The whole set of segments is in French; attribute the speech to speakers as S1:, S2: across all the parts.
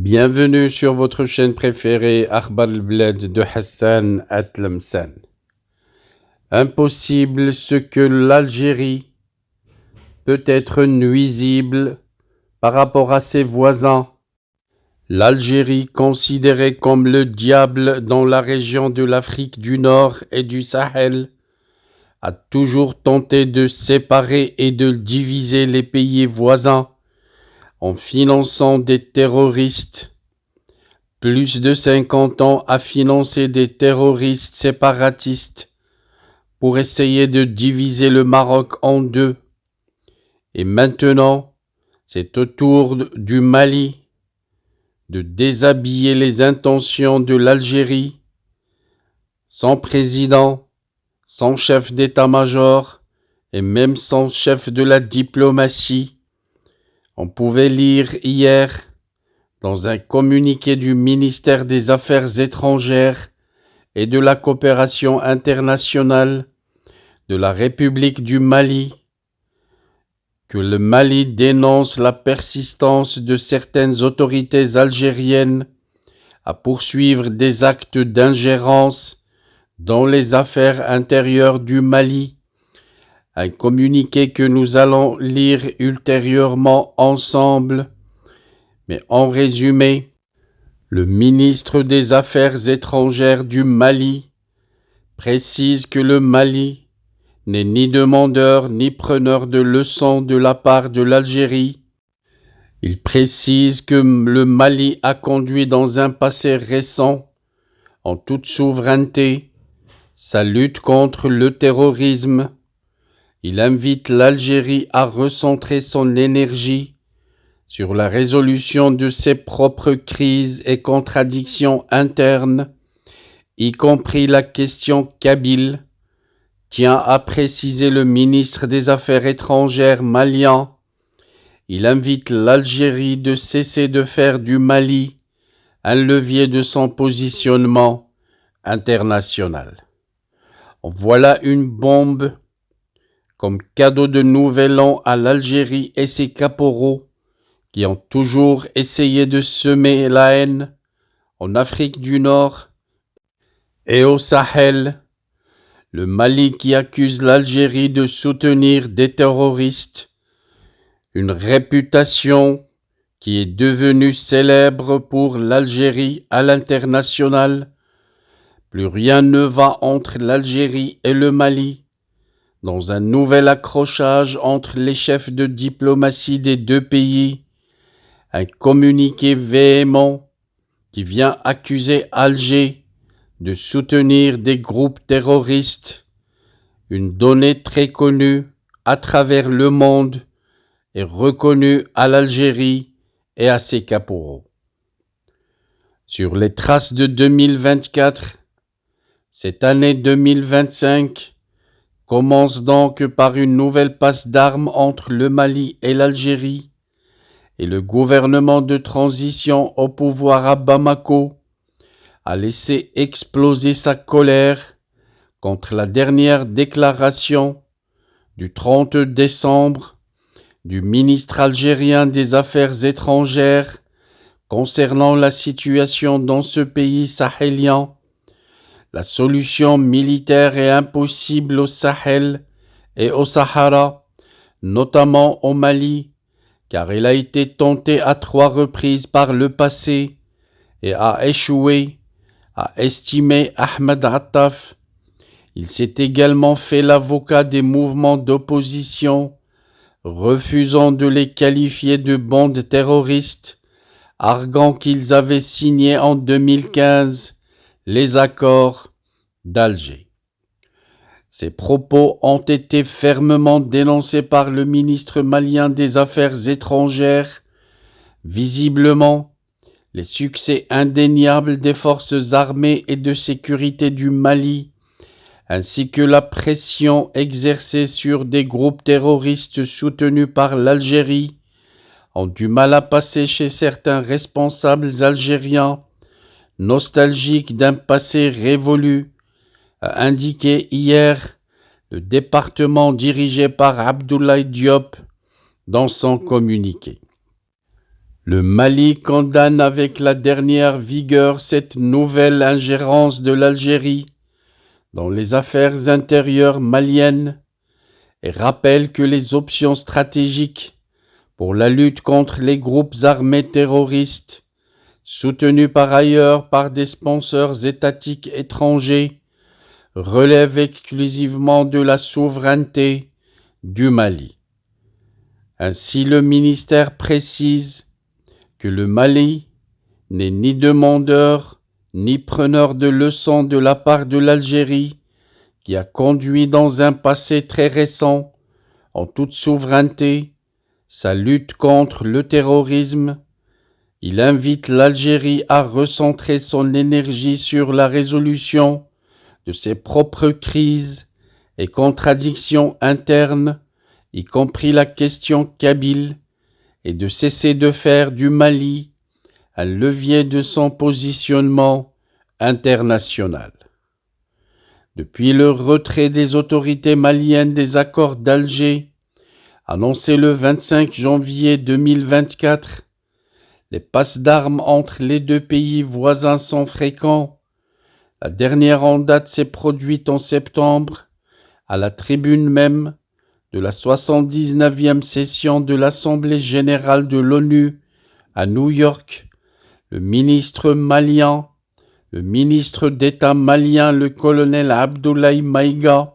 S1: Bienvenue sur votre chaîne préférée Akhbar al-Blad de Hassan Atlamsan. Impossible ce que l'Algérie peut être nuisible par rapport à ses voisins. L'Algérie, considérée comme le diable dans la région de l'Afrique du Nord et du Sahel, a toujours tenté de séparer et de diviser les pays voisins en finançant des terroristes. Plus de 50 ans à financer des terroristes séparatistes pour essayer de diviser le Maroc en deux. Et maintenant, c'est au tour du Mali de déshabiller les intentions de l'Algérie, sans président, sans chef d'état-major et même sans chef de la diplomatie. On pouvait lire hier dans un communiqué du ministère des Affaires étrangères et de la coopération internationale de la République du Mali, que le Mali dénonce la persistance de certaines autorités algériennes à poursuivre des actes d'ingérence dans les affaires intérieures du Mali. Un communiqué que nous allons lire ultérieurement ensemble. Mais en résumé, le ministre des Affaires étrangères du Mali précise que le Mali n'est ni demandeur ni preneur de leçons de la part de l'Algérie. Il précise que le Mali a conduit dans un passé récent, en toute souveraineté, sa lutte contre le terrorisme. Il invite l'Algérie à recentrer son énergie sur la résolution de ses propres crises et contradictions internes, y compris la question kabyle, tient à préciser le ministre des Affaires étrangères malien. Il invite l'Algérie de cesser de faire du Mali un levier de son positionnement international. Voilà une bombe comme cadeau de nouvel an à l'Algérie et ses caporaux qui ont toujours essayé de semer la haine en Afrique du Nord et au Sahel. Le Mali qui accuse l'Algérie de soutenir des terroristes, une réputation qui est devenue célèbre pour l'Algérie à l'international. Plus rien ne va entre l'Algérie et le Mali, dans un nouvel accrochage entre les chefs de diplomatie des deux pays. Un communiqué véhément qui vient accuser Alger de soutenir des groupes terroristes, une donnée très connue à travers le monde et reconnue à l'Algérie et à ses caporaux. Sur les traces de 2024, cette année 2025 commence donc par une nouvelle passe d'armes entre le Mali et l'Algérie, et le gouvernement de transition au pouvoir à Bamako a laissé exploser sa colère contre la dernière déclaration du 30 décembre du ministre algérien des Affaires étrangères concernant la situation dans ce pays sahélien. La solution militaire est impossible au Sahel et au Sahara, notamment au Mali, car elle a été tentée à 3 reprises par le passé et a échoué, a estimé Ahmed Attaf. Il s'est également fait l'avocat des mouvements d'opposition, refusant de les qualifier de bandes terroristes, arguant qu'ils avaient signé en 2015 les accords d'Alger. Ces propos ont été fermement dénoncés par le ministre malien des Affaires étrangères. Visiblement, les succès indéniables des forces armées et de sécurité du Mali, ainsi que la pression exercée sur des groupes terroristes soutenus par l'Algérie, ont du mal à passer chez certains responsables algériens, nostalgiques d'un passé révolu, a indiqué hier le département dirigé par Abdoulaye Diop dans son communiqué. Le Mali condamne avec la dernière vigueur cette nouvelle ingérence de l'Algérie dans les affaires intérieures maliennes et rappelle que les options stratégiques pour la lutte contre les groupes armés terroristes, soutenus par ailleurs par des sponsors étatiques étrangers, relèvent exclusivement de la souveraineté du Mali. Ainsi, le ministère précise que le Mali n'est ni demandeur ni preneur de leçons de la part de l'Algérie, qui a conduit dans un passé très récent, en toute souveraineté, sa lutte contre le terrorisme. Il invite l'Algérie à recentrer son énergie sur la résolution de ses propres crises et contradictions internes, y compris la question kabyle, et de cesser de faire du Mali un levier de son positionnement international. Depuis le retrait des autorités maliennes des accords d'Alger, annoncé le 25 janvier 2024, les passes d'armes entre les deux pays voisins sont fréquents. La dernière en date s'est produite en septembre, à la tribune même de la 79e session de l'Assemblée générale de l'ONU à New York. Le ministre d'État malien, le colonel Abdoulaye Maïga,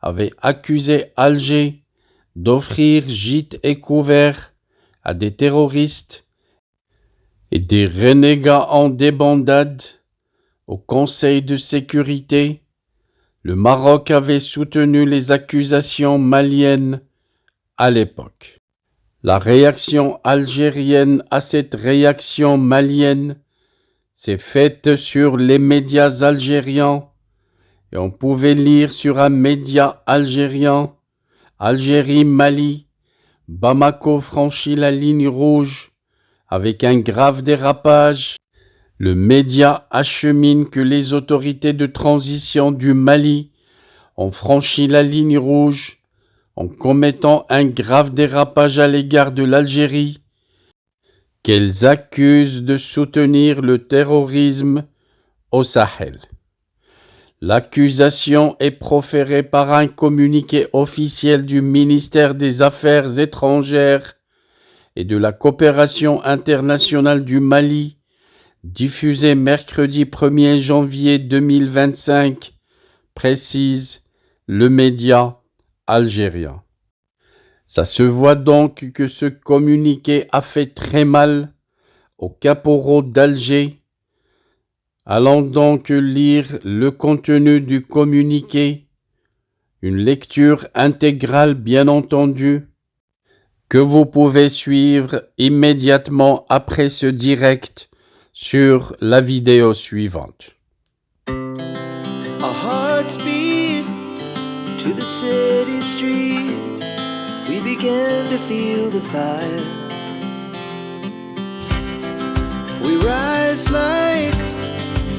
S1: avait accusé Alger d'offrir gîtes et couverts à des terroristes et des renégats en débandade au Conseil de sécurité. Le Maroc avait soutenu les accusations maliennes à l'époque. La réaction algérienne à cette réaction malienne s'est faite sur les médias algériens et on pouvait lire sur un média algérien: Algérie-Mali, Bamako franchit la ligne rouge avec un grave dérapage. Le média achemine que les autorités de transition du Mali ont franchi la ligne rouge en commettant un grave dérapage à l'égard de l'Algérie, qu'elles accusent de soutenir le terrorisme au Sahel. L'accusation est proférée par un communiqué officiel du ministère des Affaires étrangères et de la coopération internationale du Mali, diffusé mercredi 1er janvier 2025, précise le média algérien. Ça se voit donc que ce communiqué a fait très mal aux caporaux d'Alger. Allons donc lire le contenu du communiqué, une lecture intégrale bien entendu, que vous pouvez suivre immédiatement après ce direct sur la vidéo suivante.
S2: Our hearts beat to the city streets. We began to feel the fire. We rise like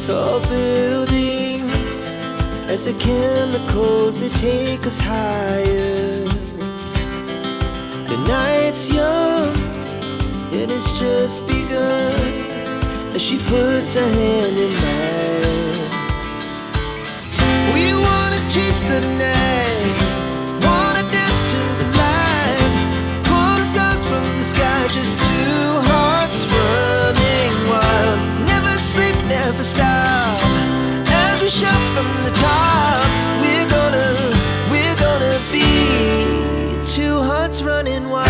S2: tall buildings as the chemicals, they take us higher. The night's young and it's just begun as she puts her hand in mine. We wanna chase the night, wanna dance to the light, pull the stars from the sky, just two hearts running wild. Never sleep, never stop, as we shout from the top. We're gonna be two hearts running wild.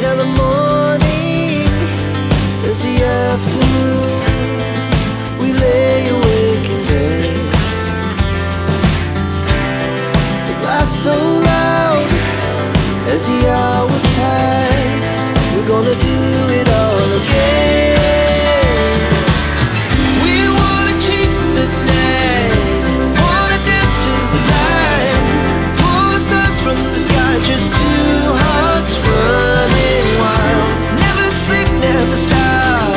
S2: Now the morning is the afternoon. We lay awake in bed. The laughs so loud as the hours pass. We're gonna do it all again. We wanna chase the night, wanna dance to the light, pull the stars from the sky, just two hearts running wild. Never sleep, never stop,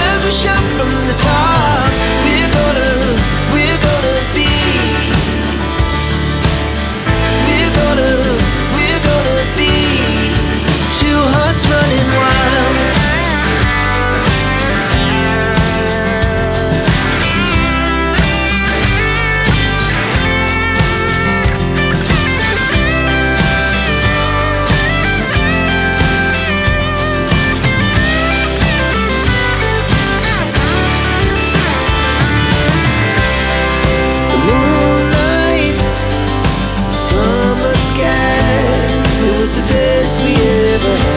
S2: as we shout from the top. We're gonna never had.